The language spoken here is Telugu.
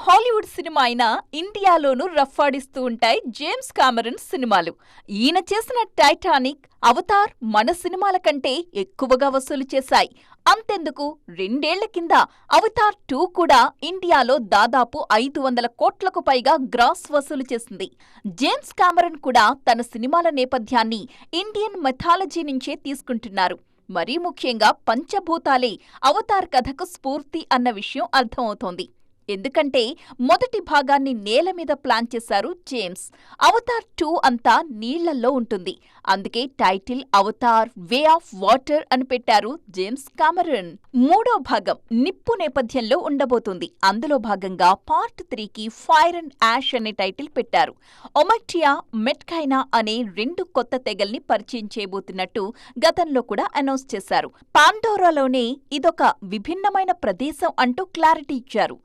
హాలీవుడ్ సినిమా అయినా ఇండియాలోనూ రఫ్ఫాడిస్తూ ఉంటాయి జేమ్స్ కామెరన్ సినిమాలు. ఈయన చేసిన టైటానిక్, అవతార్ మన సినిమాల కంటే ఎక్కువగా వసూలు చేశాయి. అంతెందుకు, 2 ఏళ్ల కింద అవతార్ 2 కూడా ఇండియాలో దాదాపు 500 కోట్లకు పైగా గ్రాస్ వసూలు చేసింది. జేమ్స్ కామెరన్ కూడా తన సినిమాల నేపథ్యాన్ని ఇండియన్ మెథాలజీ నుంచే తీసుకుంటున్నారు. మరీ ముఖ్యంగా పంచభూతాలే అవతార్ కథకు స్ఫూర్తి అన్న విషయం అర్థమవుతోంది. ఎందుకంటే మొదటి భాగాన్ని నేల మీద ప్లాన్ చేశారు జేమ్స్. అవతార్ 2 అంతా నీళ్లల్లో ఉంటుంది. అందుకే title Avatar way of water అని పెట్టారు జేమ్స్ కామెరన్. మూడో భాగం నిప్పు నేపథ్యంలో ఉండబోతుంది. అందులో భాగంగా పార్ట్ 3కి ఫైర్ అండ్ యాష్ అనే టైటిల్ పెట్టారు. ఒమైటియా, మెట్కైనా అనే 2 కొత్త తెగల్ని పరిచయం చేయబోతున్నట్టు గతంలో కూడా అనౌన్స్ చేశారు. పాండోరాలోనే ఇదొక విభిన్నమైన ప్రదేశం అంటూ క్లారిటీ ఇచ్చారు.